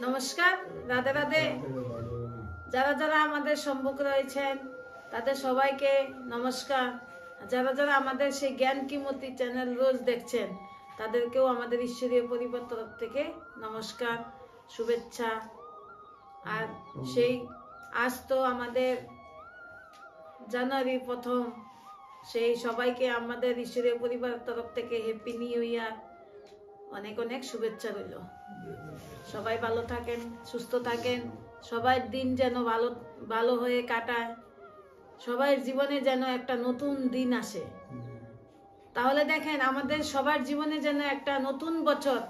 নমস্কার, রাধে রাধে। যারা যারা আমাদের সম্মুখ রয়েছেন তাদের সবাইকে নমস্কার। যারা যারা আমাদের সেই জ্ঞান কিমতি চ্যানেল রোজ দেখছেন তাদেরকেও আমাদের ঈশ্বরীয় পরিবার তরফ থেকে নমস্কার, শুভেচ্ছা। আর সেই আজ তো আমাদের জানুয়ারির প্রথম, সেই সবাইকে আমাদের ঈশ্বরীয় পরিবার তরফ থেকে হ্যাপি নিউ ইয়ার, অনেক অনেক শুভেচ্ছা রইল। সবাই ভালো থাকেন, সুস্থ থাকেন, সবার দিন যেন ভালো ভালো হয়ে কাটায়, সবার জীবনে যেন একটা নতুন দিন আসে। তাহলে দেখেন আমাদের সবার জীবনে যেন একটা নতুন বছর,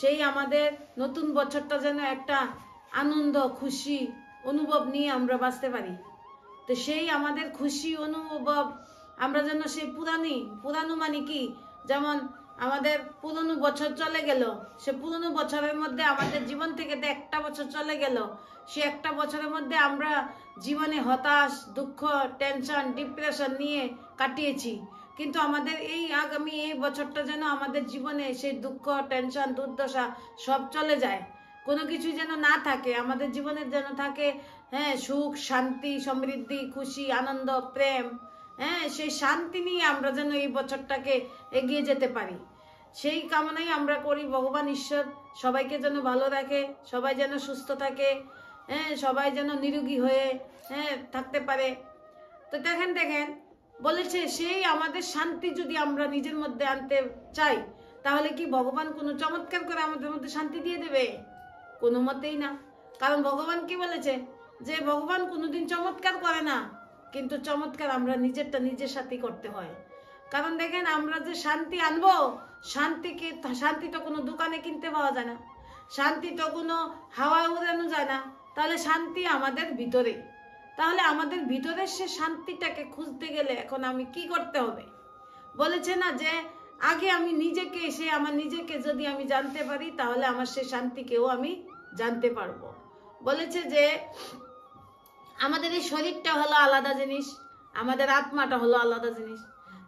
সেই আমাদের নতুন বছরটা যেন একটা আনন্দ খুশি অনুভব নিয়ে আমরা বাঁচতে পারি। তো সেই আমাদের খুশি অনুভব আমরা যেন সেই পুরানো মানে কি, যেমন আমাদের পুরনো বছর চলে গেল, সে পুরনো বছরের মধ্যে আমাদের জীবন থেকে তো একটা বছর চলে গেল, সে একটা বছরের মধ্যে আমরা জীবনে হতাশ, দুঃখ, টেনশন, ডিপ্রেশন নিয়ে কাটিয়েছি। কিন্তু আমাদের এই আগামী এই বছরটা যেন আমাদের জীবনে সেই দুঃখ, টেনশন, দুর্দশা সব চলে যায়, কোনো কিছু যেন না থাকে, আমাদের জীবনের যেন থাকে সুখ, শান্তি, সমৃদ্ধি, খুশি, আনন্দ, প্রেম। সেই শান্তি নিয়ে আমরা যেন এই বছরটাকে এগিয়ে যেতে পারি, সেই কামনাই আমরা করি। ভগবান ঈশ্বর সবাইকে যেন ভালো রাখে, সবাই যেন সুস্থ থাকে, সবাই যেন নিরোগী হয়ে থাকতে পারে। তো দেখেন বলেছে সেই আমাদের শান্তি যদি আমরা নিজের মধ্যে আনতে চাই, তাহলে কি ভগবান কোনো চমৎকার করে আমাদের মধ্যে শান্তি দিয়ে দেবে? কোনো মতেই না। কারণ ভগবান কি বলেছে যে ভগবান কোনোদিন চমৎকার করে না, কিন্তু চমৎকার আমরা নিজেরটা নিজের সাথে করতে হয়। কারণ দেখেন আমরা যে শান্তি আনবো, শান্তি তো কোনো দোকানে কিনতে পাওয়া যায় না, শান্তি তো কোনো হাওয়ায় উড়ানো যায় না। তাহলে শান্তি আমাদের ভিতরে। তাহলে আমাদের ভিতরে সে শান্তিটাকে খুঁজতে গেলে এখন আমি কি করতে হবে? বলেছে না যে আগে আমি আমার নিজেকে যদি আমি জানতে পারি, তাহলে আমার সে শান্তিকেও আমি জানতে পারবো। বলেছে যে আমাদের এই শরীরটা হলো আলাদা জিনিস, আমাদের আত্মাটা হলো আলাদা জিনিস।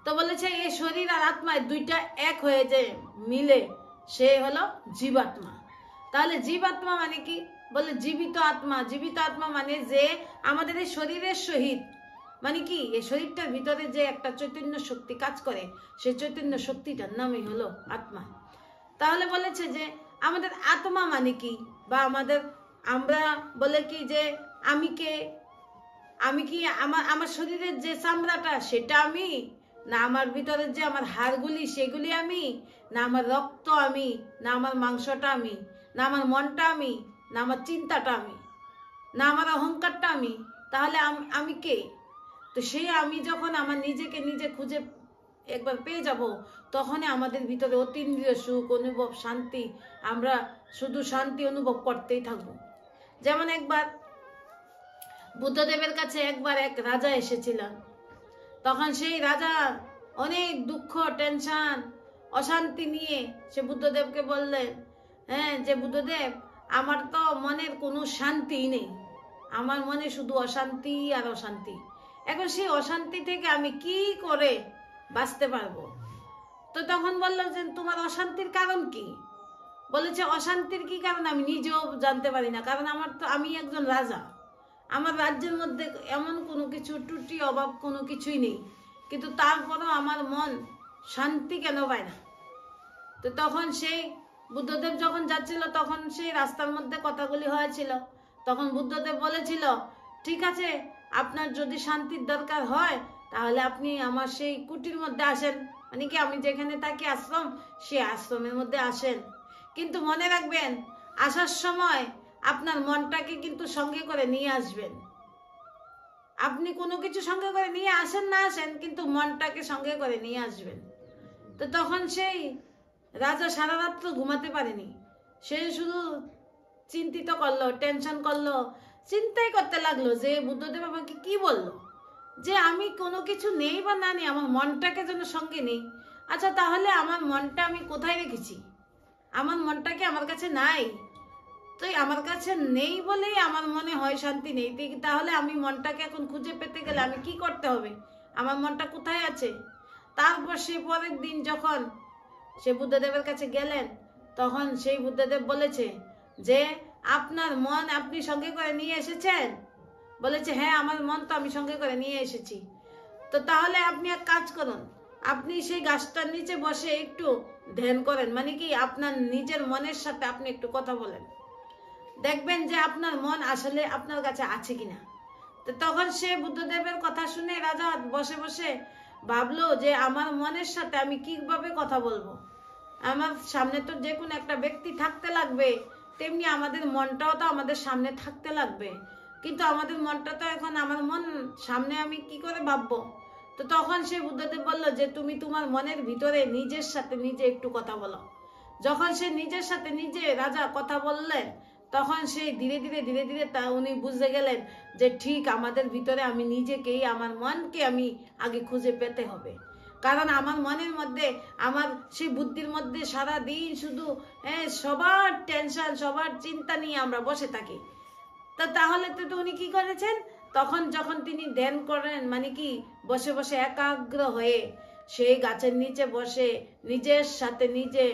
তো বলেছে এই শরীর আর আত্মায় দুইটা এক হয়ে যে মিলে সে হলো জীবাত্মা। তাহলে জীবাত্মা মানে কি? বলে জীবিত আত্মা। জীবিত আত্মা মানে যে আমাদের এই শরীরের সহিত, মানে কি এই শরীরটার ভিতরে যে একটা চৈতন্য শক্তি কাজ করে, সেই চৈতন্য শক্তিটার নামই হলো আত্মা। তাহলে বলেছে যে আমাদের আত্মা মানে কি, বা আমরা বলে কি যে আমি কি আমার শরীরের যে চামড়াটা সেটা আমি, না আমার ভিতরের যে আমার হাড়গুলি সেগুলি আমি, না আমার রক্ত আমি, না আমার মাংসটা আমি, না আমার মনটা আমি, না আমার চিন্তাটা আমি, না আমার অহংকারটা আমি। তাহলে আমি কে? তো সেই আমি যখন আমার নিজেকে নিজে খুঁজে একবার পেয়ে যাব, তখনই আমাদের ভিতরে অতীন্দ্রিয় সুখ অনুভব, শান্তি, আমরা শুধু শান্তি অনুভব করতেই থাকবো। যেমন একবার বুদ্ধদেবের কাছে একবার এক রাজা এসেছিলেন। তখন সেই রাজা অনেক দুঃখ, টেনশন, অশান্তি নিয়ে সে বুদ্ধদেবকে বললেন, যে বুদ্ধদেব, আমার তো মনের কোনো শান্তি নেই, আমার মনে শুধু অশান্তি আর অশান্তি। এখন সেই অশান্তি থেকে আমি কি করে বাঁচতে পারবো? তো তখন বললো যে তোমার অশান্তির কারণ কি? বলেছে অশান্তির কি কারণ আমি নিজেও জানতে পারি না, কারণ আমি একজন রাজা, আমার রাজ্যের মধ্যে এমন কোনো কিছু ত্রুটি অভাব কোনো কিছুই নেই, কিন্তু তারপরও আমার মন শান্তি কেন পায় না? তো তখন সেই বুদ্ধদেব যখন যাচ্ছিল, তখন সেই রাস্তার মধ্যে কথাগুলি হয়েছিল। তখন বুদ্ধদেব বলেছিল, ঠিক আছে, আপনার যদি শান্তির দরকার হয় তাহলে আপনি আমার সেই কুটির মধ্যে আসেন, মানে কি আমি যেখানে থাকি আশ্রম, সেই আশ্রমের মধ্যে আসেন। কিন্তু মনে রাখবেন, আসার সময় আপনার মনটাকে কিন্তু সঙ্গে করে নিয়ে আসবেন। আপনি কোনো কিছু সঙ্গে করে নিয়ে আসেন না আসেন, কিন্তু মনটাকে সঙ্গে করে নিয়ে আসবেন। তো তখন সেই রাজা সারা রাত্র ঘুমাতে পারেনি, সে শুধু চিন্তিত করলো, টেনশন করলো, চিন্তাই করতে লাগলো যে বুদ্ধদেব আমাকে কি বললো, যে আমি কোনো কিছু নেই বা না নেই, আমার মনটাকে যেন সঙ্গে নেই। আচ্ছা, তাহলে আমার মনটা আমি কোথায় রেখেছি? আমার মনটাকে আমার কাছে নাই, তো আমার কাছে নেই বলেই আমার মনে হয় শান্তি নেই। তাহলে আমি মনটাকে এখন খুঁজে পেতে গেলে আমি কি করতে হবে? আমার মনটা কোথায় আছে? তারপর সে পরের দিন যখন সে বুদ্ধদেবের কাছে গেলেন, তখন সেই বুদ্ধদেব বলেছে, যে আপনার মন আপনি সঙ্গে করে নিয়ে এসেছেন? বলেছে হ্যাঁ, আমার মন তো আমি সঙ্গে করে নিয়ে এসেছি। তো তাহলে আপনি এক কাজ করুন, আপনি সেই গাছটার নিচে বসে একটু ধ্যান করেন, মানে কি আপনার নিজের মনের সাথে আপনি একটু কথা বলেন, দেখবেন যে আপনার মন আসলে আপনার কাছে আছে কিনা। তো তখন সে বুদ্ধদেবের কথা শুনে রাজা বসে বসে ভাবলো যে আমার মনের সাথে আমি কিভাবে কথা বলবো। আমার সামনে তো যে কোনো একটা ব্যক্তি থাকতে লাগবে, তেমনি আমাদের মনটাও তো আমাদের সামনে থাকতে লাগবে, কিন্তু আমাদের মনটা তো এখন আমার মন সামনে আমি কি করে ভাববো। তো তখন সে বুদ্ধদেব বললো যে তুমি তোমার মনের ভিতরে নিজের সাথে নিজে একটু কথা বলো। যখন সে নিজের সাথে নিজে রাজা কথা বললেন, তখন সে ধীরে ধীরে ধীরে ধীরে তা উনি বুঝতে গেলেন যে ঠিক আমাদের ভিতরে আমি নিজেকেই, আমার মনকে আমি আগে খুঁজে পেতে হবে। কারণ আমার মনের মধ্যে, আমার সেই বুদ্ধির মধ্যে সারা দিন শুধু সবার টেনশন, সবার চিন্তা নিয়ে আমরা বসে থাকি। তাহলে তো উনি কি করেছেন, তখন যখন তিনি ধ্যান করেন, মানে কি বসে বসে একাগ্র হয়ে সেই গাছের নিচে বসে নিজের সাথে নিজে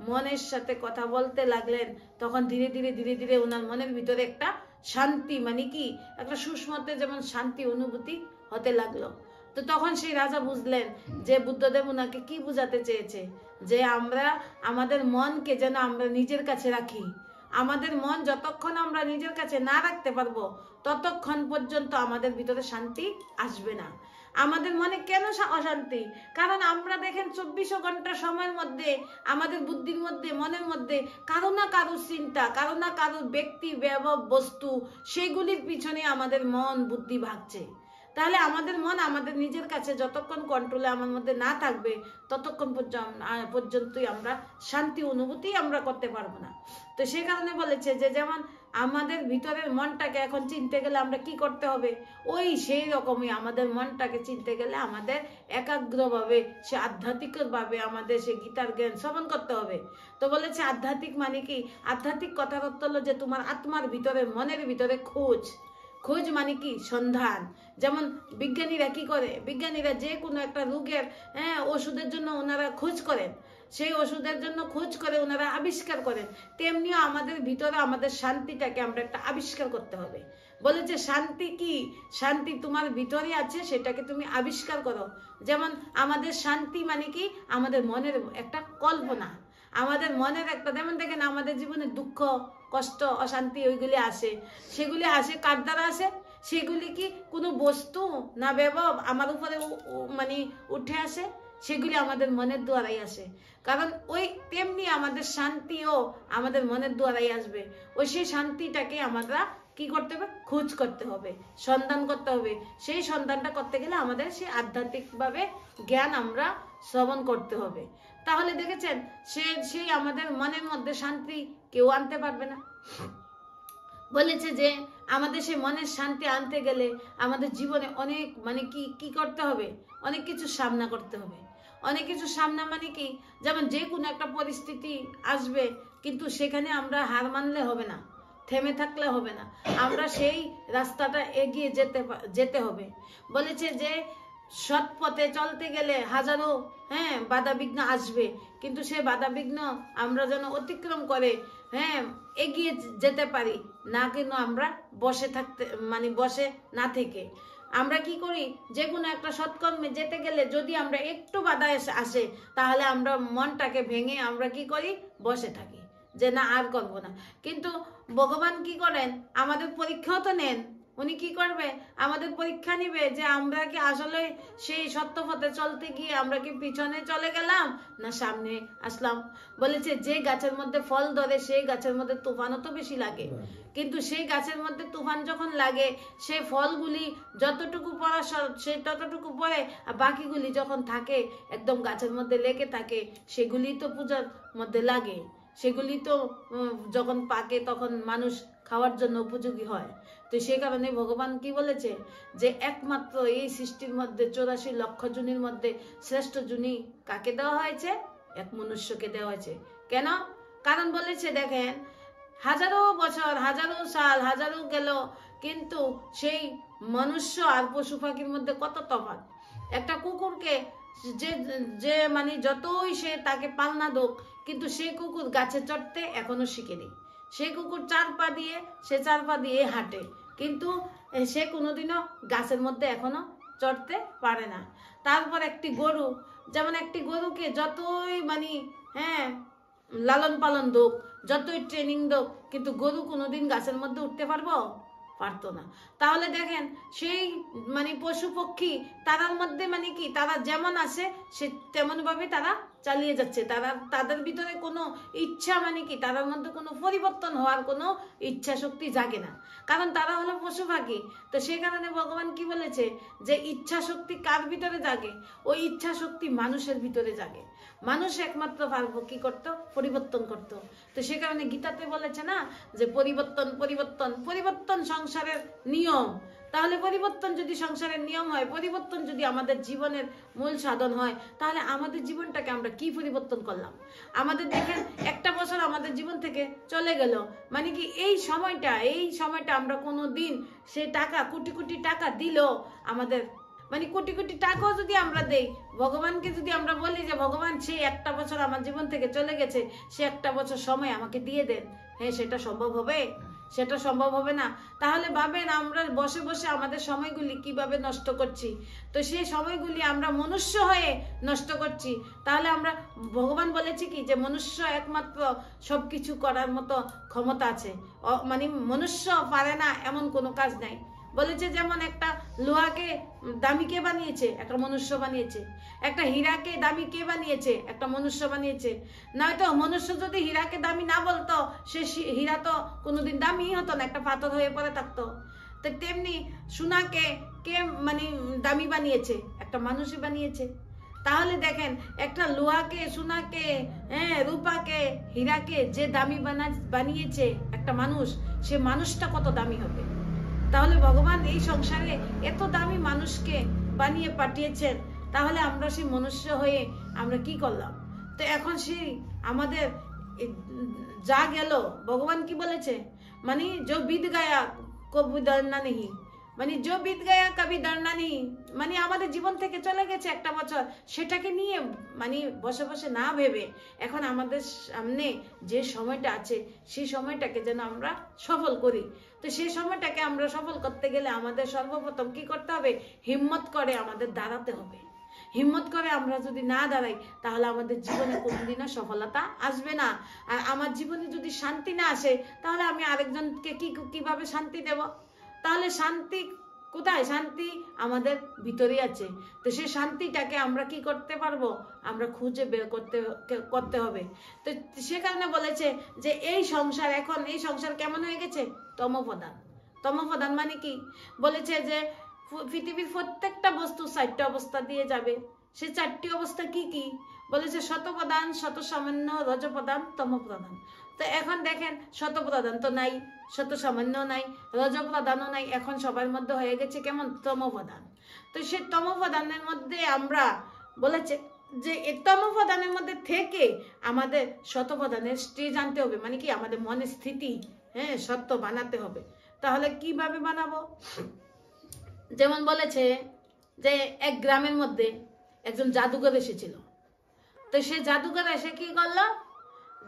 মনের সাথে কথা বলতে লাগলেন, তখন ধীরে ধীরে ধীরে ধীরে ওনার মনের ভিতরে একটা শান্তি, মানে কি একটা সুষমতে যেমন শান্তি অনুভূতি হতে লাগলো। তো তখন সেই রাজা বুঝলেন যে বুদ্ধদেব ওনাকে কি বুঝাতে চেয়েছে, যে আমরা আমাদের মনকে যেন আমরা নিজের কাছে রাখি। আমাদের মন যতক্ষণ আমরা নিজের কাছে না রাখতে পারবো, ততক্ষণ পর্যন্ত আমাদের ভিতরে শান্তি আসবে না। আমাদের মনে কেন অশান্তি? কারণ আমরা দেখেন 24 ঘন্টা সময়ের মধ্যে আমাদের বুদ্ধির মধ্যে, মনের মধ্যে কারো না কারো চিন্তা, কারো না কারো ব্যক্তি, ব্যবহার, বস্তু, সেগুলির পিছনে আমাদের মন বুদ্ধি ভাগছে। তাহলে আমাদের মন আমাদের নিজের কাছে যতক্ষণ কন্ট্রোলে আমার মধ্যে না থাকবে, ততক্ষণ পর্যন্তই আমরা শান্তি অনুভূতি আমরা করতে পারবো না। তো সে কারণে বলেছে যে যেমন আমাদের ভিতরের মনটাকে এখন চিনতে গেলে আমরা কি করতে হবে, ওই সেই রকমই আমাদের মনটাকে চিনতে গেলে আমাদের একাগ্রভাবে, সে আধ্যাত্মিকভাবে আমাদের সে গীতার জ্ঞান শ্রবণ করতে হবে। তো বলেছে আধ্যাত্মিক মানে কি? আধ্যাত্মিক কথার অর্থ হলো যে তোমার আত্মার ভিতরে, মনের ভিতরে খোঁজ। খোঁজ মানে কি? সন্ধান। যেমন বিজ্ঞানীরা কি করে, বিজ্ঞানীরা যে কোনো একটা রোগের ওষুধের জন্য ওনারা খোঁজ করেন, সেই ওষুধের জন্য খোঁজ করে ওনারা আবিষ্কার করেন, তেমনিও আমাদের ভিতরে আমাদের শান্তিটাকে আমরা একটা আবিষ্কার করতে হবে। বলেছে শান্তি কি? শান্তি তোমার ভিতরে আছে, সেটাকে তুমি আবিষ্কার করো। যেমন আমাদের শান্তি মানে কি? আমাদের মনের একটা কল্পনা, আমাদের মনের একটা, যেমন দেখেন আমাদের জীবনে দুঃখ, কষ্ট, অশান্তি ওইগুলি আসে, সেগুলি আসে কার দ্বারা আসে? সেগুলি কি কোনো বস্তু না ব্যবহার আমার উপরে মানে উঠে আসে? সেগুলি আমাদের মনের দ্বারাই আসে। কারণ ওই তেমনি আমাদের শান্তিও আমাদের মনের দ্বারাই আসবে। ওই সেই শান্তিটাকে আমরা কি করতে হবে? খোঁজ করতে হবে, সন্ধান করতে হবে। সেই সন্ধানটা করতে গেলে আমাদের সেই আধ্যাত্মিকভাবে জ্ঞান আমরা শ্রবণ করতে হবে। তাহলে দেখেছেন সেই আমাদের মনের মধ্যে শান্তি কেউ আনতে পারবে না। বলেছে যে আমাদের সেই মনের শান্তি আনতে গেলে আমাদের জীবনে অনেক মানে কি করতে হবে? অনেক কিছু সামনা করতে হবে। অনেক কিছু সামনা মানে কি? যেমন যে কোনো একটা পরিস্থিতি আসবে, কিন্তু সেখানে আমরা হার মানলে হবে না, থেমে থাকলে হবে না, আমরা সেই রাস্তাটা এগিয়ে যেতে হবে। বলেছে যে সৎ পথে চলতে গেলে হাজারো বাধা বিঘ্ন আসবে, কিন্তু সে বাধা বিঘ্ন আমরা যেন অতিক্রম করে এগিয়ে যেতে পারি, না কেন আমরা বসে থাকতে, মানে বসে না থেকে আমরা কি করি, যে কোনো একটা সৎকর্মে যেতে গেলে যদি আমরা একটু বাধা আসে, তাহলে আমরা মনটাকে ভেঙে আমরা কি করি? বসে থাকি, যে না আর করবো না। কিন্তু ভগবান কি করেন? আমাদের পরীক্ষাও তো নেন। উনি কি করবে? আমাদের পরীক্ষা নিবে যে আমরা কি আসলে সেই সত্য পথে চলতে গিয়ে আমরা কি পিছনে চলে গেলাম না সামনে আসলাম। বলেছে যে গাছের মধ্যে ফল ধরে সেই গাছের মধ্যে তুফানও তো বেশি লাগে, কিন্তু সেই গাছের মধ্যে তুফান যখন লাগে, সেই ফলগুলি যতটুকু পড়া সে ততটুকু পড়ে, আর বাকিগুলি যখন থাকে একদম গাছের মধ্যে লেগে থাকে, সেগুলি তো পূজার মধ্যে লাগে, সেগুলি তো যখন পাকে তখন মানুষ খাওয়ার জন্য উপযোগী হয়। তো সেই কারণে ভগবান কি বলেছে যে একমাত্র এই সৃষ্টির মধ্যে 84 লক্ষ জুনির মধ্যে শ্রেষ্ঠ জুনি কাকে দেওয়া হয়েছে? এক মনুষ্যকে দেওয়া হয়েছে। কেন? কারণ বলেছে দেখেন হাজারো বছর, হাজারো সাল, হাজারো গেল, কিন্তু সেই মনুষ্য আর পশু পাখির মধ্যে কত তফাৎ। একটা কুকুরকে যে মানে যতই সে তাকে পালনা দোক, কিন্তু সেই কুকুর গাছে চড়তে এখনো শিখেনি, সেই কুকুর সে 4 পা দিয়ে হাঁটে, কিন্তু সে কোনোদিনও গাছের মধ্যে এখনো চড়তে পারে না। তারপর একটি গরু, যেমন একটি গরুকে যতই মানে লালন পালন দোক, যতই ট্রেনিং দোক, কিন্তু গরু কোনোদিন গাছের মধ্যে উঠতে পারতো না। তাহলে দেখেন সেই মানে পশু পক্ষী তারার মধ্যে মানে কি, তারা যেমন আছে সে তেমন ভাবে তারা চালিয়ে যাচ্ছে। তাদের ভিতরে কোনো ইচ্ছা মানে কি, তাদের মধ্যে কোনো পরিবর্তন হওয়ার কোনো ইচ্ছা শক্তি জাগে না, কারণ তারা হলো পশু পাখি। তো সেই কারণে ভগবান কি বলেছে যে ইচ্ছা শক্তি কার ভিতরে জাগে? ওই ইচ্ছা শক্তি মানুষের ভিতরে জাগে। মানুষ একমাত্র পারবো কি করতো? পরিবর্তন করতো। তো সে কারণে গীতাতে বলেছে না যে পরিবর্তন পরিবর্তন পরিবর্তন সংসারের নিয়ম। তাহলে পরিবর্তন যদি সংসারের নিয়ম হয়, পরিবর্তন যদি আমাদের জীবনের মূল সাধন হয়, তাহলে আমাদের জীবনটাকে আমরা কি পরিবর্তন করলাম? আমাদের দেখেন একটা বছর আমাদের জীবন থেকে চলে গেল, মানে কি এই সময়টা আমরা কোনো দিন সে টাকা কোটি কোটি টাকা দিল আমাদের, মানে কোটি কোটি টাকাও যদি আমরা দেই ভগবানকে, যদি আমরা বলি যে ভগবান সেই একটা বছর আমার জীবন থেকে চলে গেছে, সে একটা বছর সময় আমাকে দিয়ে দেন, সেটা সম্ভব হবে? সেটা সম্ভব হবে না। তাহলে ভাবেন আমরা বসে বসে আমাদের সময়গুলি কিভাবে নষ্ট করছি। তো সেই সময়গুলি আমরা মনুষ্য হয়ে নষ্ট করছি। তাহলে আমরা, ভগবান বলেছে কি যে মনুষ্য একমাত্র সবকিছু করার মতো ক্ষমতা আছে, মানে মনুষ্য পারে না এমন কোনো কাজ নাই। বলেছে যেমন একটা লোহাকে দামি কে বানিয়েছে? একটা মনুষ্য বানিয়েছে। একটা হীরাকে দামি কে বানিয়েছে? একটা মনুষ্য বানিয়েছে। নয়তো মনুষ্য যদি হীরাকে দামি না বলতো, সে হীরা তো কোনোদিন দামি হতো না, একটা পাথর হয়ে পড়ে থাকতো। তো তেমনি সোনাকে কে মানে দামি বানিয়েছে? একটা মানুষই বানিয়েছে। তাহলে দেখেন একটা লোহাকে, সোনাকে, রূপাকে, হীরাকে যে দামি বানিয়েছে একটা মানুষ, সে মানুষটা কত দামি হবে। তাহলে ভগবান এই সংসারে এত দামি মানুষকে বানিয়ে পাঠিয়েছেন, তাহলে আমরা সেই মনুষ্য হয়ে আমরা কি করলাম? তো এখন সেই আমাদের যা গেল, ভগবান কি বলেছে, মানে जो बीत गया कभी दौड़ना नहीं, মানে जो बीत गया कभी दौड़ना नहीं, মানে আমাদের জীবন থেকে চলে গেছে একটা বছর, সেটাকে নিয়ে মানে বসে বসে না ভেবে এখন আমাদের সামনে যে সময়টা আছে সেই সময়টাকে যেন আমরা সফল করি। তো সেই সময়টাকে আমরা সফল করতে গেলে আমাদের সর্বপ্রথম কি করতে হবে? হিম্মত করে আমাদের দাঁড়াতে হবে। হিম্মত করে আমরা যদি না দাঁড়াই, তাহলে আমাদের জীবনে কোনোদিনও সফলতা আসবে না। আর আমার জীবনে যদি শান্তি না আসে, তাহলে আমি আরেকজনকে কিভাবে শান্তি দেব? তাহলে শান্তি কোথায়? শান্তি আমাদের ভিতরে আছে। তো সেই শান্তিটাকে আমরা কি করতে পারবো? আমরা খুঁজে বের করতে হবে। তো সে কারণে বলেছে যে এই সংসার কেমন হয়ে গেছে? তমপ্রধান। তমপ্রধান মানে কি? বলেছে যে পৃথিবীর প্রত্যেকটা বস্তু 4টা অবস্থা দিয়ে যাবে। সেই 4টি অবস্থা কি কি? বলেছে শতপ্রধান, শত সামান্য, রজপ্রধান, তমপ্রধান। তো এখন দেখেন শতপ্রধান তো নাই, শত সামান্য নাই, রজপ্রধানও নাই, এখন সবার মধ্যে হয়ে গেছে কেমন? তমপ্রধান। তো সে তমপ্রধানের মধ্যে আমরা বলেছে যে এই তমপ্রধানের মধ্যে থেকে আমাদের শতপ্রধানের স্টেজ আনতে হবে, মানে কি আমাদের মনের স্থিতি সত্য বানাতে হবে। তাহলে কিভাবে বানাবো? যেমন বলেছে যে এক গ্রামের মধ্যে একজন জাদুঘর এসেছিল। তো সে জাদুঘর এসে কি করলো?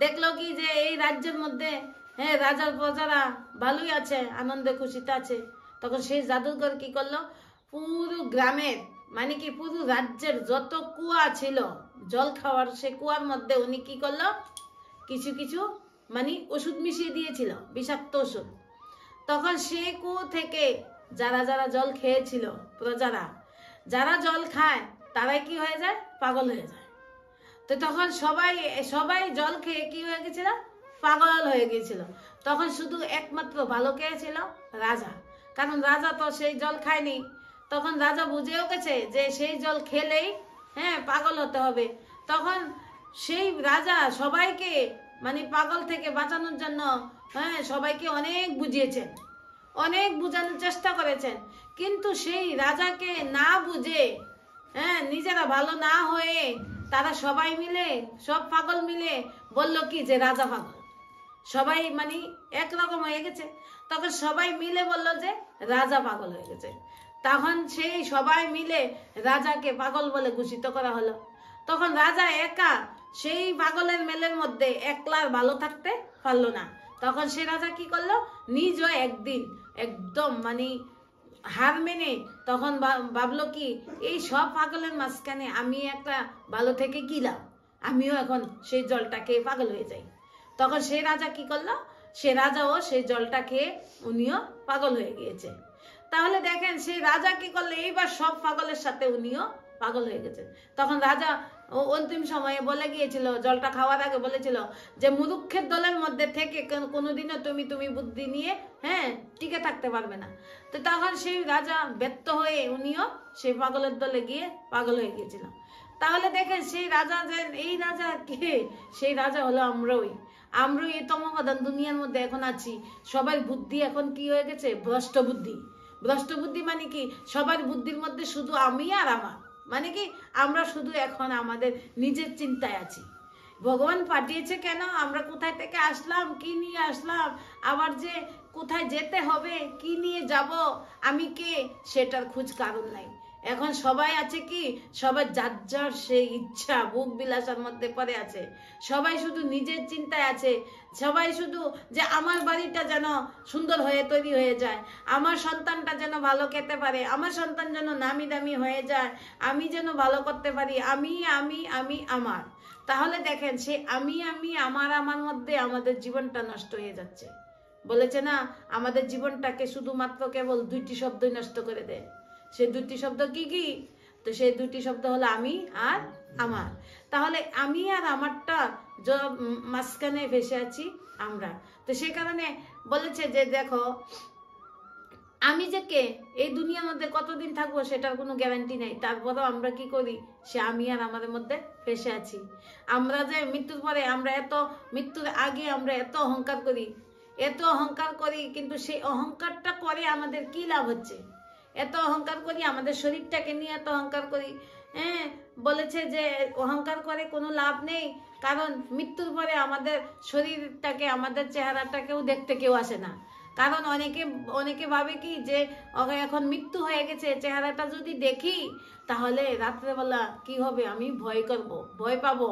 দেখলো কি যে এই রাজ্যের মধ্যে রাজার প্রজারা ভালোই আছে, আনন্দে খুশিতে আছে। তখন সেই জাদুঘর কি করলো? পুরো গ্রামের মানে কি পুরো রাজ্যের যত কুয়া ছিল জল খাওয়ার, সে কুয়ার মধ্যে উনি কি করলো? কিছু কিছু মানে ওষুধ মিশিয়ে দিয়েছিল, বিষাক্ত ওষুধ। তখন সেই কুয়ো থেকে যারা যারা জল খেয়েছিল, প্রজারা যারা জল খায় তারাই কি হয়ে যায়? পাগল হয়ে যায়। তো তখন সবাই জল খেয়ে কি হয়ে গেছিল? পাগল হয়ে গিয়েছিল। তখন শুধু একমাত্র ভালো কে ছিল? রাজা। কারণ রাজা তো সেই জল খায়নি। তখন রাজা বুঝেও গেছে যে সেই জল খেলেই পাগল হতে হবে। তখন সেই রাজা সবাইকে মানে পাগল থেকে বাঁচানোর জন্য সবাইকে অনেক বুঝিয়েছেন, অনেক বোঝানোর চেষ্টা করেছেন। কিন্তু সেই রাজাকে না বুঝে নিজেরা ভালো না হয়ে তারা সবাই মিলে, সব পাগল মিলে বলল কি যে রাজা পাগল। সবাই মানে একরকম হয়ে গেছে। তখন সবাই মিলে বলল যে রাজা পাগল হয়ে গেছে। তখন সেই সবাই মিলে রাজাকে পাগল বলে ঘোষিত করা হলো। তখন রাজা একা সেই পাগলের মেলের মধ্যে একলা ভালো থাকতে পারলো না। তখন সে রাজা কি করলো, নিজও একদিন একদম মানে হার মেনে তখন ভাবলো কি, এই সব পাগলের মাঝখানে আমি একটা ভালো থেকে কি লাভ, আমিও এখন সেই জলটা খেয়ে পাগল হয়ে যাই। তখন সেই রাজা কি করলো, সে রাজাও সেই জলটা খেয়ে উনিও পাগল হয়ে গিয়েছে। তাহলে দেখেন সেই রাজা কি করলো, এইবার সব পাগলের সাথে উনিও পাগল হয়ে গেছে। তখন রাজা অন্তিম সময়ে বলে গিয়েছিল, জলটা খাওয়ার আগে বলেছিল যে মুরুক্ষের দলের মধ্যে থেকে কোনোদিনও তুমি বুদ্ধি নিয়ে টিকে থাকতে পারবে না। তো তখন সেই রাজা ব্যর্থ হয়ে উনিও সেই পাগলের দলে গিয়ে পাগল হয়ে গিয়েছিল। তাহলে দেখেন সেই রাজা যে এই রাজা কে, সেই রাজা হলো আমরাই এই তমোপ্রধান দুনিয়ার মধ্যে এখন আছি। সবার বুদ্ধি এখন কি হয়ে গেছে, ভ্রষ্ট বুদ্ধি। ভ্রষ্ট বুদ্ধি মানে কি, সবার বুদ্ধির মধ্যে শুধু আমি আর আমার, মানে কি আমরা শুধু এখন আমাদের নিজের চিন্তায় আছি। ভগবান পাঠিয়েছে কেন, আমরা কোথায় থেকে আসলাম, কি নিয়ে আসলাম, আবার যে কোথায় যেতে হবে, কি নিয়ে যাব, আমি কে, সেটার খোঁজ কারণ নাই। এখন সবাই আছে কি, সবাই যার যার সেই ইচ্ছা ভোগ বিলাসের মধ্যে পড়ে আছে। সবাই শুধু নিজের চিন্তায় আছে। সবাই শুধু যে আমার বাড়িটা যেন সুন্দর হয়ে তৈরি হয়ে যায়, আমার সন্তানটা যেন ভালো খেতে পারে, আমার সন্তান যেন নামি দামি হয়ে যায়, আমি যেন ভালো করতে পারি, আমি আমি আমি আমার। তাহলে দেখেন সে আমি আমি আমার মধ্যে আমাদের জীবনটা নষ্ট হয়ে যাচ্ছে। বলেছে না, আমাদের জীবনটাকে শুধুমাত্র কেবল দুইটি শব্দই নষ্ট করে দেয়। সে দুটি শব্দ কি কি, তো সেই দুটি শব্দ হলো আমি আর আমার। তাহলে আমি আর আমারটা মাঝখানে ভেসে আছি আমরা। তো সেই কারণে বলেছে যে দেখো, আমি যে কে, এই দুনিয়ার মধ্যে কতদিন থাকবো সেটার কোনো গ্যারান্টি নেই। তারপরেও আমরা কি করি, সে আমি আর আমাদের মধ্যে ফেসে আছি। আমরা যে মৃত্যুর পরে আমরা মৃত্যুর আগে আমরা এত অহংকার করি, কিন্তু সেই অহংকারটা করে আমাদের কি লাভ হচ্ছে? এত অহংকার করি, আমাদের শরীরটাকে নিয়ে এত অহংকার করি। বলেছে যে অহংকার করে কোনো লাভ নেই, কারণ মৃত্যুর পরে আমাদের শরীরটাকে, আমাদের চেহারাটাকেও দেখতে কেউ আসে না। কারণ অনেকে ভাবে কি যে এখন মৃত্যু হয়ে গেছে, চেহারাটা যদি দেখি তাহলে রাত্রেবেলা কি হবে, আমি ভয় পাবো।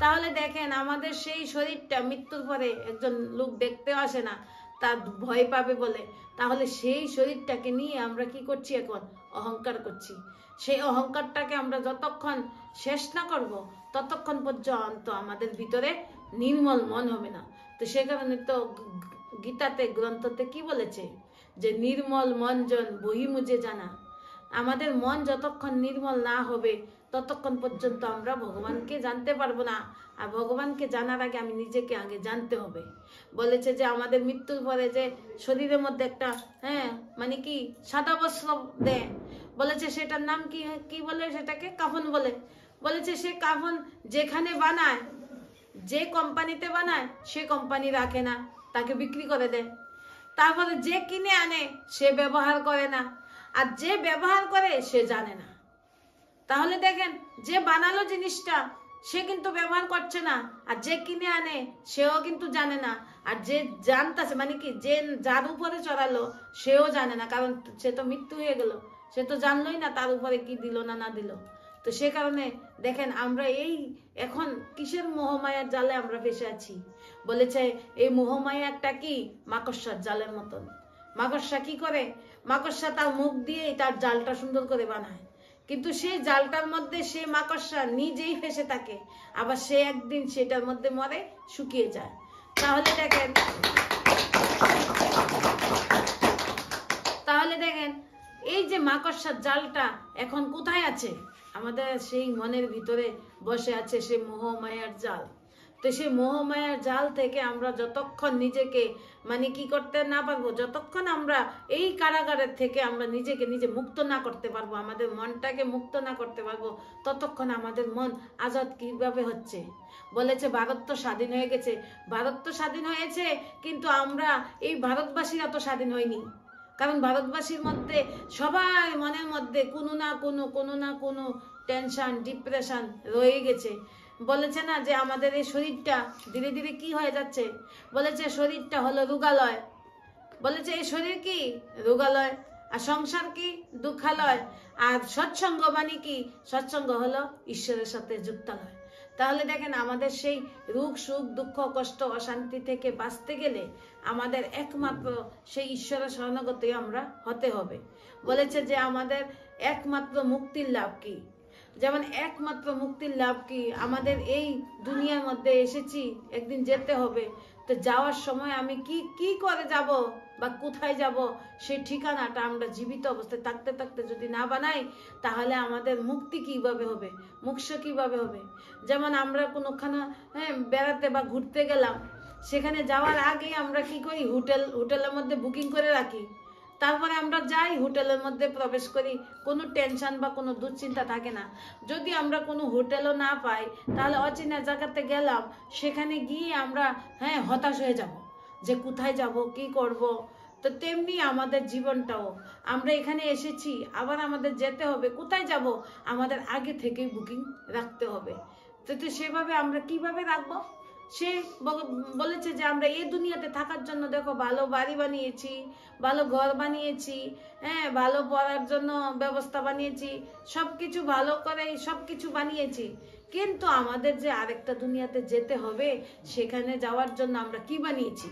তাহলে দেখেন আমাদের সেই শরীরটা মৃত্যুর পরে একজন লোক দেখতেও আসে না, তার ভয় পাবে বলে। তাহলে সেই শরীরটাকে নিয়ে আমরা কি করছি, এখন অহংকার করছি। সেই অহংকারটাকে আমরা যতক্ষণ শেষ না করব, ততক্ষণ পর্যন্ত আমাদের ভিতরে নির্মল মন হবে না। তো সে কারণে তো গীতাতে, গ্রন্থতে কি বলেছে যে নির্মল মন জন বহি মুজে জানা। আমাদের মন যতক্ষণ নির্মল না হবে ততক্ষণ পর্যন্ত আমরা ভগবানকে জানতে পারবো না। আর ভগবানকে জানার আগে আমি নিজেকে আগে জানতে হবে। বলেছে যে আমাদের মৃত্যুর পরে যে শরীরের মধ্যে একটা মানে কি সাদা বস্ত্র দেয়, বলেছে সেটার নাম কি বলে, সেটাকে কাফন বলে। বলেছে সে কাফন যেখানে বানায়, যে কোম্পানিতে বানায়, সে কোম্পানি রাখে না, তাকে বিক্রি করে দেয়। তারপরে যে কিনে আনে সে ব্যবহার করে না, আর যে ব্যবহার করে সে জানে না। তাহলে দেখেন যে বানালো জিনিসটা সে কিন্তু ব্যবহার করছে না, আর যে কিনে আনে সেও কিন্তু জানে না, আর যে জানতেছে মানে কি যে যার উপরে চড়ালো সেও জানে না, কারণ সে তো মৃত্যু হয়ে গেল, সে তো জানলোই না তার উপরে কি দিল না দিল। তো সে কারণে দেখেন আমরা এই এখন কিসের মোহমায়ার জালে আমরা ফেসে আছি। বলেছে এই মোহমায়াটা কি মাকড়সার জালের মতন। মাকড়সা কি করে, মাকড়সা তার মুখ দিয়েই তার জালটা সুন্দর করে বানায়, কিন্তু সেই জালটার মধ্যে সে মাকড়সা নিজেই ফেসে থাকে, আবার সে একদিন সেটার মধ্যে মরে, শুকিয়ে যায়। তাহলে দেখেন এই যে মাকড়সার জালটা এখন কোথায় আছে, আমাদের সেই মনের ভিতরে বসে আছে সে মোহমায়ার জাল। তো সেই মোহমায়ার জাল থেকে আমরা যতক্ষণ নিজেকে মানে কি করতে না পারবো, যতক্ষণ আমরা এই কারাগারের থেকে আমরা নিজেকে নিজে মুক্ত না করতে পারবো, আমাদের মনটাকে মুক্ত না করতে পারবো, ততক্ষণ আমাদের মন আজাদ কিভাবে হচ্ছে। বলেছে ভারত তো স্বাধীন হয়ে গেছে, ভারত তো স্বাধীন হয়েছে, কিন্তু আমরা এই ভারতবাসীরা তো স্বাধীন হয়নি। কারণ ভারতবাসীর মধ্যে সবাই মনের মধ্যে কোনো না কোনো টেনশন, ডিপ্রেশন রয়ে গেছে। বলেছে না যে আমাদের এই শরীরটা ধীরে ধীরে কি হয়ে যাচ্ছে, বলেছে শরীরটা হলো রোগালয়। বলেছে এই শরীর কি রোগালয়, আর সংসার কি দুঃখালয়, আর সৎসঙ্গ মানে কি, সৎসঙ্গ হলো ঈশ্বরের সাথে যুক্তালয়। তাহলে দেখেন আমাদের সেই রোগ সুখ দুঃখ কষ্ট অশান্তি থেকে বাঁচতে গেলে আমাদের একমাত্র সেই ঈশ্বরের শরণাগতই আমরা হতে হবে। বলেছে যে আমাদের একমাত্র মুক্তির লাভ কি, যেমন একমাত্র মুক্তির লাভ কি, আমাদের এই দুনিয়ার মধ্যে এসেছি, একদিন যেতে হবে, তো যাওয়ার সময় আমি কি কি করে যাব বা কোথায় যাব সেই ঠিকানাটা আমরা জীবিত অবস্থায় থাকতে থাকতে যদি না বানাই, তাহলে আমাদের মুক্তি কিভাবে হবে, মোক্ষ কিভাবে হবে। যেমন আমরা কোনোখানে বেড়াতে বা ঘুরতে গেলাম, সেখানে যাওয়ার আগে আমরা কি করি, হোটেলের মধ্যে বুকিং করে রাখি, তারপরে আমরা যাই, হোটেলের মধ্যে প্রবেশ করি, কোনো টেনশন বা কোনো দুশ্চিন্তা থাকে না। যদি আমরা কোনো হোটেলও না পাই, তাহলে অচেনা জায়গাতে গেলাম, সেখানে গিয়ে আমরা হতাশ হয়ে যাব যে কোথায় যাব, কি করব। তো তেমনি আমাদের জীবনটাও, আমরা এখানে এসেছি, আবার আমাদের যেতে হবে, কোথায় যাব আমাদের আগে থেকেই বুকিং রাখতে হবে। তো সেভাবে আমরা কিভাবে রাখবো? সে বলেছে যে আমরা এই দুনিয়াতে থাকার জন্য দেখো ভালো বাড়ি বানিয়েছি, ভালো ঘর বানিয়েছি, ভালো পড়ার জন্য ব্যবস্থা বানিয়েছি, সবকিছু ভালো করে সবকিছু বানিয়েছি, কিন্তু আমাদের যে আরেকটা দুনিয়াতে যেতে হবে, সেখানে যাওয়ার জন্য আমরা কি বানিয়েছি?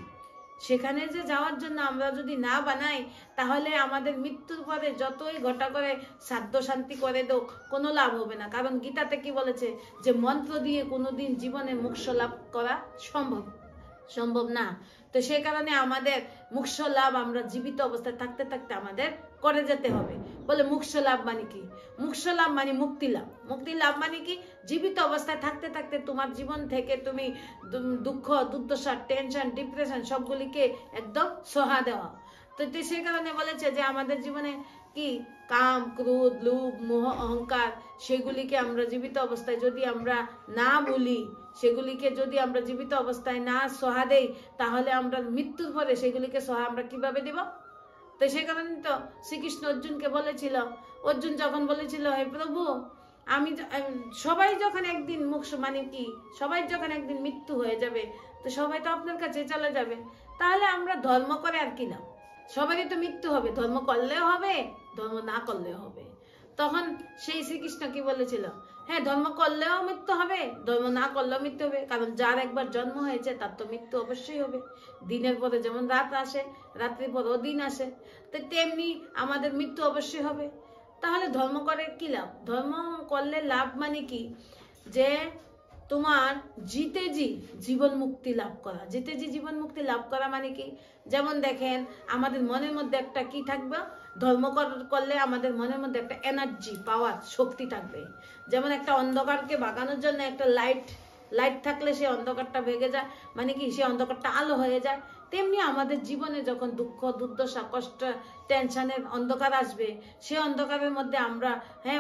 সেখানে যে যাওয়ার জন্য আমরা যদি না বানাই, তাহলে আমাদের মৃত্যুর পরে যতই ঘটা করে সাধ্য শান্তি করে দাও, কোনো লাভ হবে না। কারণ গীতাতে কি বলেছে যে মন্ত্র দিয়ে কোনোদিন জীবনে মোক্ষ লাভ করা সম্ভব না। তো সেই কারণে আমাদের মোক্ষ লাভ আমরা জীবিত অবস্থায় থাকতে থাকতে আমাদের করে যেতে হবে। বলে মোক্ষ লাভ মানে কি? মোক্ষ লাভ মানে মুক্তি লাভ। মুক্তি লাভ মানে কি? জীবিত অবস্থায় থাকতে থাকতে তোমার জীবন থেকে তুমি দুঃখ দুর্দশা টেনশন ডিপ্রেশন সবগুলিকে একদম সহা দেওয়া। তো সেই কারণে বলেছে যে আমাদের জীবনে কি কাম ক্রোধ লোভ মোহ অহংকার, সেগুলিকে আমরা জীবিত অবস্থায় যদি আমরা না ভুলি, সেগুলিকে যদি আমরা জীবিত অবস্থায় না সহা দেই, তাহলে আমরা মৃত্যুর পরে সেগুলিকে সহা আমরা কিভাবে দেব? তো সেই কারণে তো শ্রীকৃষ্ণ অর্জুনকে বলেছিল, অর্জুন যখন বলেছিল হে প্রভু, আমি সবাই যখন একদিন মোক্ষ মানে কি, সবাই যখন একদিন মৃত্যু হয়ে যাবে, তো সবাই তো আপনার কাছে চলে যাবে, তাহলে আমরা ধর্ম করে আর কি লাভ? সবারই তো মৃত্যু হবে, ধর্ম করলেও হবে ধর্ম না করলেও হবে। তখন সেই শ্রীকৃষ্ণ কি বলেছিল, ধর্ম করলেও মৃত্যু হবে, ধর্ম না করলেও মৃত্যু হবে, কারণ যার একবার জন্ম হয়েছে তার তো মৃত্যু অবশ্যই হবে। দিনের পরে যেমন রাত আসে, রাত্রির পরেও দিন আসে, তো তেমনি আমাদের মৃত্যু অবশ্যই হবে। তাহলে ধর্ম করে কি লাভ? ধর্ম করলে লাভ মানে কি, যে তোমার জিতে জি জীবন মুক্তি লাভ করা। জিতে জি জীবন মুক্তি লাভ করা মানে কি? যেমন দেখেন আমাদের মনের মধ্যে একটা কি থাকবে, ধর্ম করলে আমাদের মনের মধ্যে একটা এনার্জি পাওয়ার শক্তি থাকবে। যেমন একটা অন্ধকারকে ভাগানোর জন্য একটা লাইট থাকলে সে অন্ধকারটা ভেঙে যায়, মানে কি সে অন্ধকারটা আলো হয়ে যায়। তেমনি আমাদের জীবনে যখন দুঃখ দুর্দশা কষ্ট টেনশনের অন্ধকার আসবে, সেই অন্ধকারের মধ্যে আমরা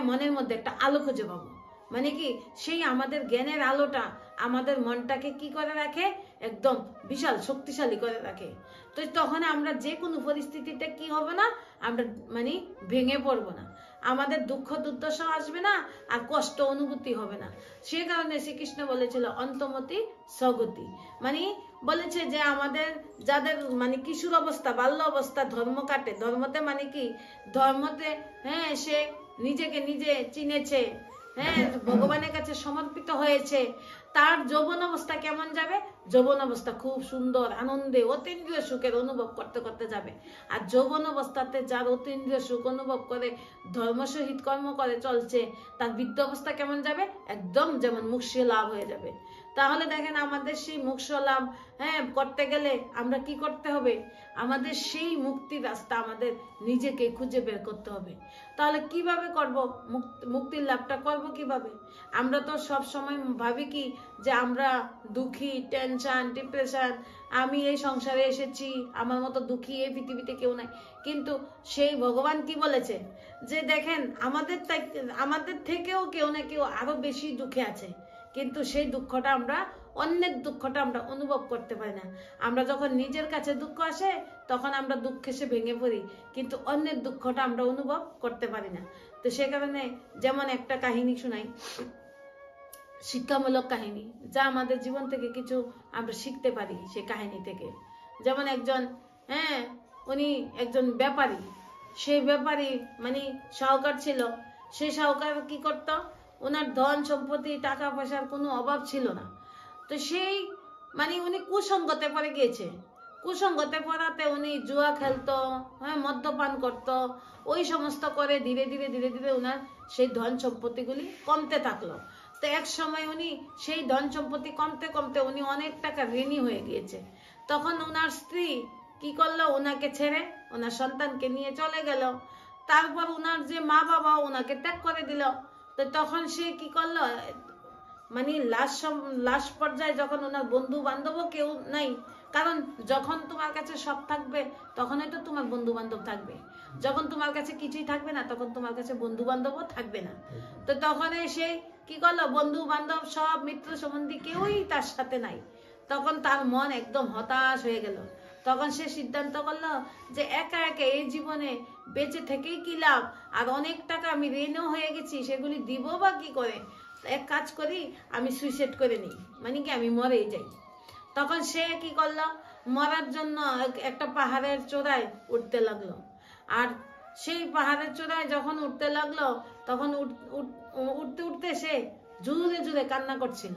মনের মধ্যে একটা আলো খুঁজে পাবো। মানে কি সেই আমাদের জ্ঞানের আলোটা আমাদের মনটাকে কি করে রাখে, একদম বিশাল শক্তিশালী করে রাখে। তো তখন আমরা যে কোনো পরিস্থিতিতে কি হবে না, আমরা মানে ভেঙে পড়বো না, আমাদের দুঃখ দুর্দশা আসবে না, আর কষ্ট অনুভূতি হবে না। সে কারণে শ্রীকৃষ্ণ বলেছিল অন্তমতি স্বগতি, মানে বলেছে যে আমাদের যাদের মানে কিশোর অবস্থা বাল্য অবস্থা ধর্ম কাটে, ধর্মতে মানে কি ধর্মতে সে নিজেকে নিজে চিনেছে, ভগবানের কাছে সমর্পিত হয়েছে, তার যৌবন অবস্থা কেমন যাবে? যৌবন অবস্থা খুব সুন্দর আনন্দে অতীন্দ্রিয় সুখের অনুভব করতে করতে যাবে। আর যৌবন অবস্থাতে যার অতীন্দ্রিয় সুখ অনুভব করে ধর্ম সহিত কর্ম করে চলছে, তার বৃদ্ধ অবস্থা কেমন যাবে? একদম যেমন মোক্ষ লাভ হয়ে যাবে। তাহলে দেখেন আমাদের সেই মোক্ষ লাভ করতে গেলে আমরা কি করতে হবে? আমাদের সেই মুক্তির রাস্তা আমাদের নিজেকে খুঁজে বের করতে হবে। তাহলে কিভাবে করব মুক্তির লাভটা করব কিভাবে? আমরা তো সব সময় ভাবি কি যে আমরা দুঃখী টেনশন ডিপ্রেশন, আমি এই সংসারে এসেছি, আমার মতো দুঃখী এই পৃথিবীতে কেউ নাই। কিন্তু সেই ভগবান কি বলেছে যে দেখেন আমাদের থেকেও কেউ না কেউ আরো বেশি দুঃখে আছে, কিন্তু সেই দুঃখটা আমরা অন্যের দুঃখটা আমরা অনুভব করতে পারি না। আমরা যখন নিজের কাছে দুঃখ আসে তখন আমরা দুঃখে সে ভেঙে পড়ি, কিন্তু অন্যের দুঃখটা আমরা অনুভব করতে পারি না। তো সে কারণে যেমন একটা কাহিনী শোনাই, শিক্ষামূলক কাহিনী, যা আমাদের জীবন থেকে কিছু আমরা শিখতে পারি সেই কাহিনী থেকে। যেমন একজন উনি একজন ব্যাপারী, সেই ব্যাপারী মানে সাহুকার ছিল। সেই সাহুকার কি করত, ওনার ধন সম্পত্তি টাকা পয়সার কোনো অভাব ছিল না। তো সেই মানে উনি কুসঙ্গতে পড়ে গিয়েছে। কুসঙ্গতে পড়াতে উনি জুয়া খেলতো, হ্যাঁ, মদ্যপান করতো, ওই সমস্ত করে ধীরে ধীরে ধীরে ধীরে ওনার সেই ধন সম্পত্তিগুলি কমতে থাকলো। তো এক সময় উনি সেই ধন সম্পত্তি কমতে কমতে উনি অনেক টাকা ঋণী হয়ে গিয়েছে। তখন ওনার স্ত্রী কি করলো, ওনাকে ছেড়ে ওনার সন্তানকে নিয়ে চলে গেল। তারপর ওনার যে মা বাবা ওনাকে ত্যাগ করে দিল। তো তখন সে কি করলো, মানে লাশ পর্যায়ে যখন ওনার বন্ধু বান্ধবও কেউ নাই, কারণ যখন তোমার কাছে সব থাকবে তখনই তো তোমার বন্ধু বান্ধব থাকবে, যখন তোমার কাছে কিছুই থাকবে না তখন তোমার কাছে বন্ধু বান্ধবও থাকবে না। তো তখন সে কি করলো, বন্ধু বান্ধব সব মিত্র সম্বন্ধী কেউই তার সাথে নাই। তখন তার মন একদম হতাশ হয়ে গেল। তখন সে সিদ্ধান্ত করলো যে একা একা এই জীবনে বেঁচে থেকেই কি লাভ, আর অনেক টাকা আমি ঋণও হয়ে গেছি, সেগুলি দিব বা কি করে, এক কাজ করি আমি সুইসাইড করে নিই, মানে কি আমি মরেই যাই। তখন সে কি করলো, মরার জন্য একটা পাহাড়ের চূড়ায় উঠতে লাগলো। আর সেই পাহাড়ের চূড়ায় যখন উঠতে লাগলো তখন উঠতে উঠতে সে জোরে জোরে কান্না করছিল।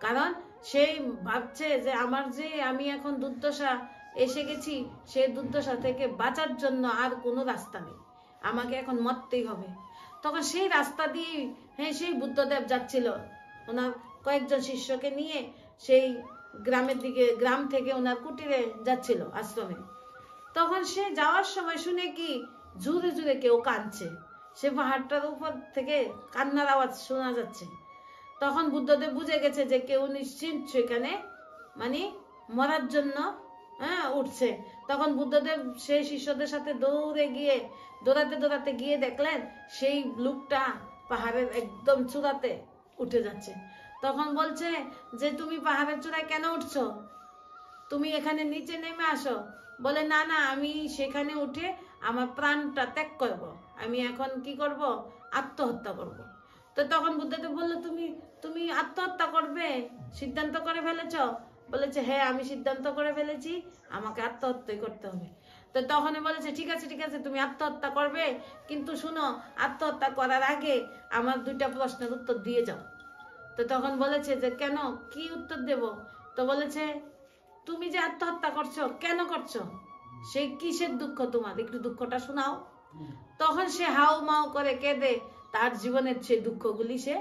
কারণ সেই ভাবছে যে আমার যে আমি এখন দুর্দশা এসে গেছি, সেই দুর্দশা থেকে বাঁচার জন্য আর কোনো রাস্তা নেই, আমাকে এখন মরতেই হবে। তখন সেই রাস্তা দিয়ে হ্যাঁ সেই বুদ্ধদেব যাচ্ছিল ওনার কয়েকজন শিষ্যকে নিয়ে, সেই গ্রামের দিকে, গ্রাম থেকে ওনার কুটিরে যাচ্ছিল আশ্রমে। তখন সে যাওয়ার সময় শুনে কি জোরে জোরে কেউ কাঁদছে, সে পাহাড়টার উপর থেকে কান্নার আওয়াজ শোনা যাচ্ছে। তখন বুদ্ধদেব বুঝে গেছে যে কেউ নিশ্চিত সেখানে মানে মরার জন্য উঠছে। তখন বুদ্ধদেব সেই শিষ্যদের সাথে দৌড়াতে দৌড়াতে গিয়ে দেখলেন সেই লোকটা পাহাড়ের একদম চূড়াতে উঠে যাচ্ছে। তখন বলছে যে তুমি পাহাড়ের চূড়ায় কেন উঠছো, তুমি এখানে নিচে নেমে আসো। বলে না না, আমি সেখানে উঠে আমার প্রাণটা ত্যাগ করব, আমি এখন কি করব, আত্মহত্যা করব। তো তখন বুদ্ধদেব বললো তুমি আত্মহত্যা করবে, সিদ্ধান্ত করে ফেলেছ? বলেছে হ্যাঁ আমি সিদ্ধান্ত করে ফেলেছি, আমাকে আত্মহত্যা করতে হবে। তো তখন বলেছে ঠিক আছে ঠিক আছে, তুমি আত্মহত্যা করবে, কিন্তু শুনো আত্মহত্যা করার আগে আমার 2টা প্রশ্নের উত্তর দিয়ে যাও। তো তখন বলেছে যে কেন, কি উত্তর দেব? তো বলেছে তুমি যে আত্মহত্যা করছো কেন করছো, সেই কিসের দুঃখ তোমার, একটু দুঃখটা শোনাও। তখন সে হাউ মাউ করে কেঁদে তার জীবনের সেই দুঃখগুলি সে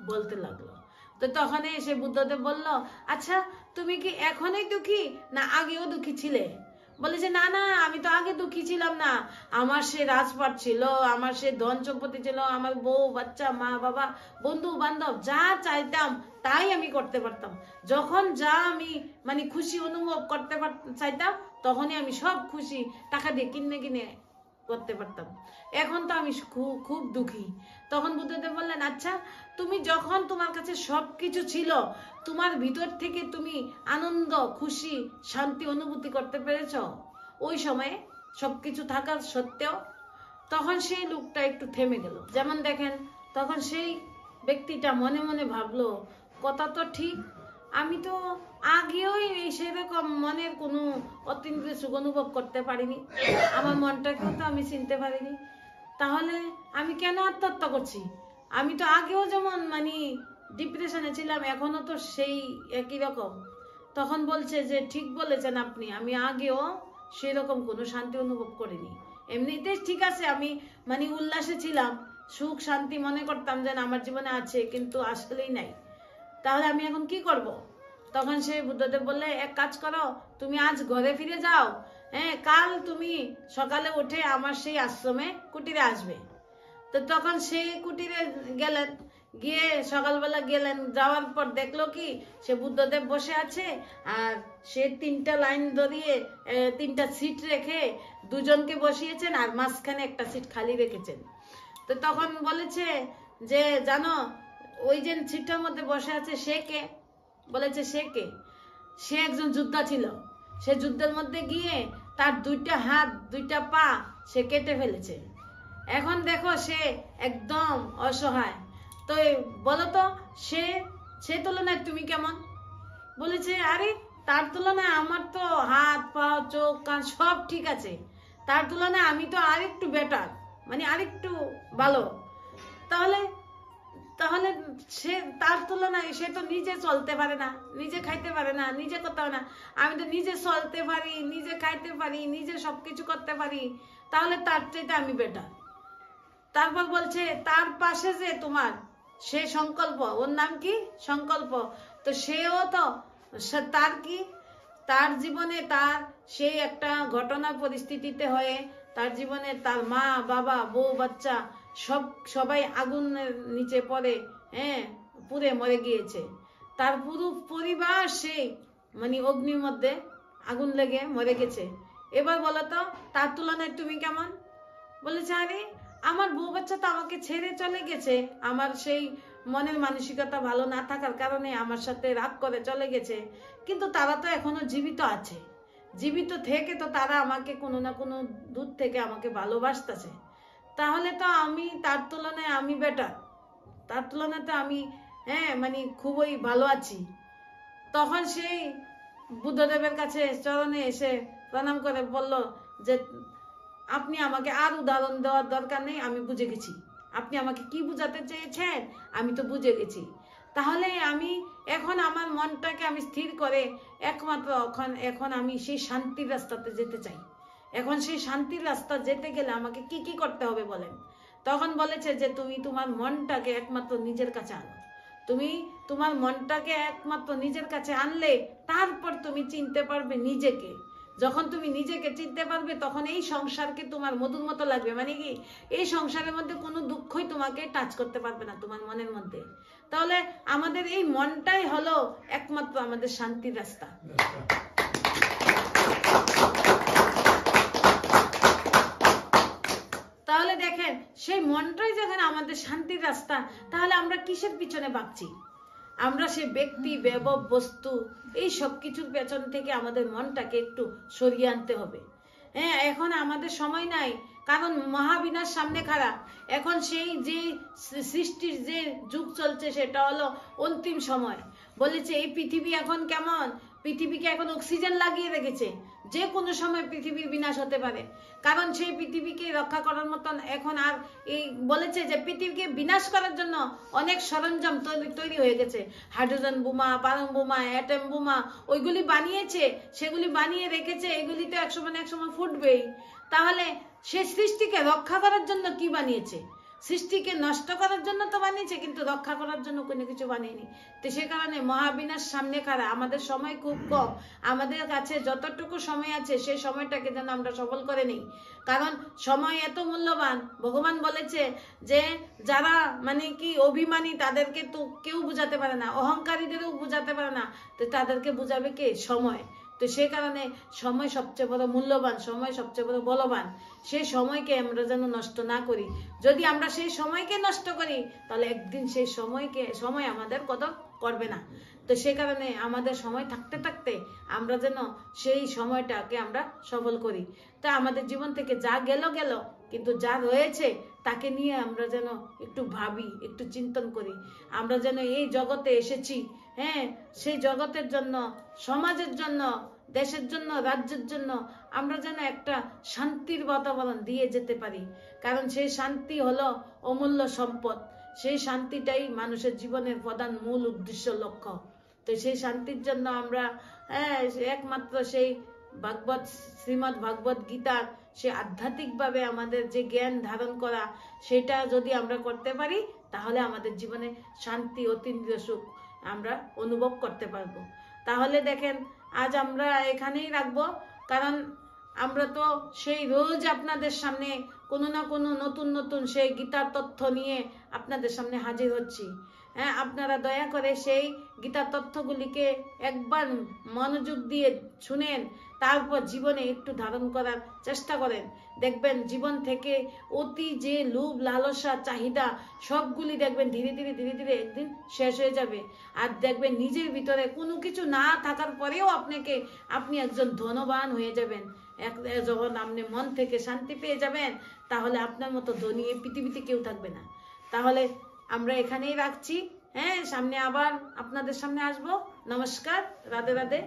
বলতে লাগলো। তো তখন এসে বুদ্ধদেব বলল আচ্ছা তুমি কি এখনই দুঃখী না আগেও দুঃখী ছিলে? বলে যে না না, আমি তো আগে দুঃখী ছিলাম না, আমার সে রাজপাট ছিল, আমার সে ধন সম্পত্তি ছিল, আমার বউ বাচ্চা মা বাবা বন্ধু বান্ধব যা চাইতাম তাই আমি করতে পারতাম, যখন যা আমি মানে খুশি অনুভব করতে চাইতাম তখনই আমি সব খুশি টাকা দিয়ে কিনে করতে পারতাম, এখন তো আমি খুব দুঃখী। তখন বুদ্ধদেব বললেন আচ্ছা তুমি যখন তোমার কাছে সবকিছু ছিল, তোমার ভিতর থেকে তুমি আনন্দ খুশি শান্তি অনুভূতি করতে পেরেছ ওই সময়ে সবকিছু থাকার সত্ত্বেও? তখন সেই লোকটা একটু থেমে গেল। যেমন দেখেন তখন সেই ব্যক্তিটা মনে মনে ভাবলো কথা তো ঠিক, আমি তো আগেও সেরকম মনের কোনো অতীন্দ্রিয় সুখ অনুভব করতে পারিনি, আমার মনটাকেও তো আমি চিনতে পারিনি, তাহলে আমি কেন আত্মহত্যা করছি? আমি তো আগেও যেমন মানে ডিপ্রেশনে ছিলাম, এখনো তো সেই একই রকম। তখন বলছে যে ঠিক বলেছেন আপনি, আমি আগেও সেরকম কোনো শান্তি অনুভব করিনি, এমনিতে ঠিক আছে আমি মানে উল্লাসে ছিলাম, সুখ শান্তি মনে করতাম যেন আমার জীবনে আছে, কিন্তু আসলেই নাই, তাহলে আমি এখন কি করব? তখন সে বুদ্ধদেব বললে এক কাজ করো, তুমি আজ ঘরে ফিরে যাও, হ্যাঁ কাল তুমি সকালে উঠে আমার সেই আশ্রমে কুটিরে আসবে। তো তখন সেই কুটিরে গেলেন, গিয়ে সকালবেলা গেলেন, যাওয়ার পর দেখলো কি সে বুদ্ধদেব বসে আছে, আর সে 3টা লাইন ধরিয়ে 3টা সিট রেখে 2জনকে বসিয়েছেন আর মাঝখানে একটা সিট খালি রেখেছেন। তো তখন বলেছে যে জানো ওই যে সিটটার মধ্যে বসে আছে সে কে? বলেছে সে কে? সে একজন যোদ্ধা ছিল, সে যুদ্ধের মধ্যে গিয়ে তার 2টা হাত 2টা পা সে কেটে ফেলেছে, এখন দেখো সে একদম অসহায়, তো বলো তো সে তুলনায় তুমি কেমন? বলেছে আরে তার তুলনায় আমার তো হাত পা চোখ কান সব ঠিক আছে, তার তুলনায় আমি তো আরেকটু বেটার, মানে আরেকটু ভালো, তাহলে তাহলে সে তার তুলনায় সে তো নিজে চলতে পারে না, নিজে খাইতে পারে না, নিজে করতে পারে না। আমি তো নিজে চলতে পারি, নিজে খাইতে পারি, নিজে সবকিছু করতে পারি, তাহলে তার চাইতে আমি বেটার। তারপর বলছে তার পাশে যে তোমার সে সংকল্প, ওর নাম কি সংকল্প, তো সেও তো তার কি তার জীবনে তার সেই একটা ঘটনা পরিস্থিতিতে হয়ে তার জীবনে তার মা বাবা বউ বাচ্চা সবাই আগুনের নিচে পড়ে, হ্যাঁ, পুড়ে মরে গিয়েছে। তার পুরো পরিবার সেই মানে অগ্নির মধ্যে আগুন লেগে মরে গেছে। এবার বলো তো তার তুলনায় তুমি কেমন? বলেছে আরে আমার বউ বাচ্চা তো আমাকে ছেড়ে চলে গেছে, আমার সেই মনের মানসিকতা ভালো না থাকার কারণে আমার সাথে রাগ করে চলে গেছে, কিন্তু তারা তো এখনো জীবিত আছে, জীবিত থেকে তো তারা আমাকে কোনো না কোনো দূর থেকে আমাকে ভালোবাসতেছে, তাহলে তো আমি তার তুলনায় আমি বেটার, তার তুলনায় তো আমি হ্যাঁ মানে খুবই ভালো আছি। তখন সেই বুদ্ধদেবের কাছে চরণে এসে প্রণাম করে বলল যে আপনি আমাকে আর উদাহরণ দেওয়ার দরকার নেই, আমি বুঝে গেছি আপনি আমাকে কি বুঝাতে চেয়েছেন, আমি তো বুঝে গেছি। তাহলে আমি এখন আমার মনটাকে আমি স্থির করে একমাত্র এখন আমি সেই শান্তির রাস্তাতে যেতে চাই। এখন সেই শান্তির রাস্তা যেতে গেলে আমাকে কি কি করতে হবে বলেন? তখন বলেছে যে তুমি তোমার মনটাকে একমাত্র নিজের কাছে আনো, তুমি তোমার মনটাকে একমাত্র নিজের কাছে আনলে তারপর তুমি চিনতে পারবে নিজেকে। যখন তুমি নিজেকে চিনতে পারবে তখন এই সংসারকে তোমার মধুর মতো লাগবে, মানে কি এই সংসারের মধ্যে কোনো দুঃখই তোমাকে টাচ করতে পারবে না তোমার মনের মধ্যে। তাহলে আমাদের এই মনটাই হলো একমাত্র আমাদের শান্তির রাস্তা। তাহলে দেখেন সেই মনটাই যখন আমাদের শান্তির রাস্তা, তাহলে আমরা কিসের পিছনে ভাগছি? আমরা সে ব্যক্তি ব্যবহার বস্তু এই সব কিছুর পেছন থেকে আমাদের মনটাকে একটু সরিয়ে আনতে হবে। হ্যাঁ, এখন আমাদের সময় নাই, কারণ মহাবিনাশ সামনে খাড়া। এখন সেই যে সৃষ্টির যে যুগ চলছে সেটা হলো অন্তিম সময়। বলেছে এই পৃথিবী এখন কেমন, পৃথিবীকে এখন অক্সিজেন লাগিয়ে রেখেছে, যে কোনো সময় পৃথিবীর বিনাশ হতে পারে, কারণ সেই পৃথিবীকে রক্ষা করার মতন এখন আর এই বলেছে যে পৃথিবীকে বিনাশ করার জন্য অনেক সরঞ্জাম তৈরি হয়ে গেছে, হাইড্রোজেন বোমা, পারমাণবিক বোমা, অ্যাটম বোমা, ওইগুলি বানিয়েছে, সেগুলি বানিয়ে রেখেছে, এগুলি তো একসময় ফুটবেই। তাহলে সে সৃষ্টিকে রক্ষা করার জন্য কি বানিয়েছে? সৃষ্টিকে নষ্ট করার জন্য তো বানিয়েছে, কিন্তু রক্ষা করার জন্য কোনো কিছু বানিয়েনি। তো সে কারণে মহাবিনাশ সামনে খাড়া, আমাদের সময় খুব কম, আমাদের কাছে যতটুকু সময় আছে সেই সময়টাকে যেন আমরা সফল করে নিই, কারণ সময় এত মূল্যবান। ভগবান বলেছে যে যারা মানে কি অভিমানী তাদেরকে তো কেউ বুঝাতে পারে না, অহংকারীদেরও বুঝাতে পারে না, তো তাদেরকে বুঝাবে কে? সময়। তো সেই কারণে সময় সবচেয়ে বড় মূল্যবান, সময় সবচেয়ে বড় বলবান। সেই সময়কে আমরা যেন নষ্ট না করি। যদি আমরা সেই সময়কে নষ্ট করি তাহলে একদিন সেই সময় আমাদের কদর করবে না। তো সে কারণে আমাদের সময় থাকতে থাকতে আমরা যেন সেই সময়টাকে আমরা সফল করি। তা আমাদের জীবন থেকে যা গেল, কিন্তু যা রয়েছে তাকে নিয়ে আমরা যেন একটু ভাবি, একটু চিন্তন করি। আমরা যেন এই জগতে এসেছি, হ্যাঁ, সেই জগতের জন্য, সমাজের জন্য, দেশের জন্য, রাজ্যের জন্য আমরা যেন একটা শান্তির বাতাবরণ দিয়ে যেতে পারি, কারণ সেই শান্তি হলো অমূল্য সম্পদ। সেই শান্তিটাই মানুষের জীবনের প্রধান মূল উদ্দেশ্য, লক্ষ্য। তো সেই শান্তির জন্য আমরা একমাত্র সেই শ্রীমদ্ ভাগবত গীতার সে আধ্যাত্মিকভাবে আমাদের যে জ্ঞান ধারণ করা, সেটা যদি আমরা করতে পারি তাহলে আমাদের জীবনে শান্তি, অতীন্দ্রিয় সুখ আমরা অনুভব করতে পারবো। তাহলে দেখেন আজ আমরা এখানেই রাখবো, কারণ আমরা তো সেই রোজ আপনাদের সামনে কোনো না কোনো নতুন সেই গীতার তথ্য নিয়ে আপনাদের সামনে হাজির হচ্ছি। হ্যাঁ, আপনারা দয়া করে সেই গীতার তথ্যগুলিকে একবার মনোযোগ দিয়ে শুনেন, তারপর জীবনে একটু ধারণ করার চেষ্টা করেন। দেখবেন জীবন থেকে অতি যে লোভ, লালসা, চাহিদা সবগুলি দেখবেন ধীরে ধীরে একদিন শেষ হয়ে যাবে। আর দেখবেন নিজের ভিতরে কোনো কিছু না থাকার পরেও আপনি একজন ধনবান হয়ে যাবেন। যখন আপনি মন থেকে শান্তি পেয়ে যাবেন তাহলে আপনার মতো ধনী এই পৃথিবীতে কেউ থাকবে না। তাহলে আমরা এখানেই রাখছি। হ্যাঁ, সামনে আবার আপনাদের সামনে আসবো। নমস্কার, রাধে রাধে।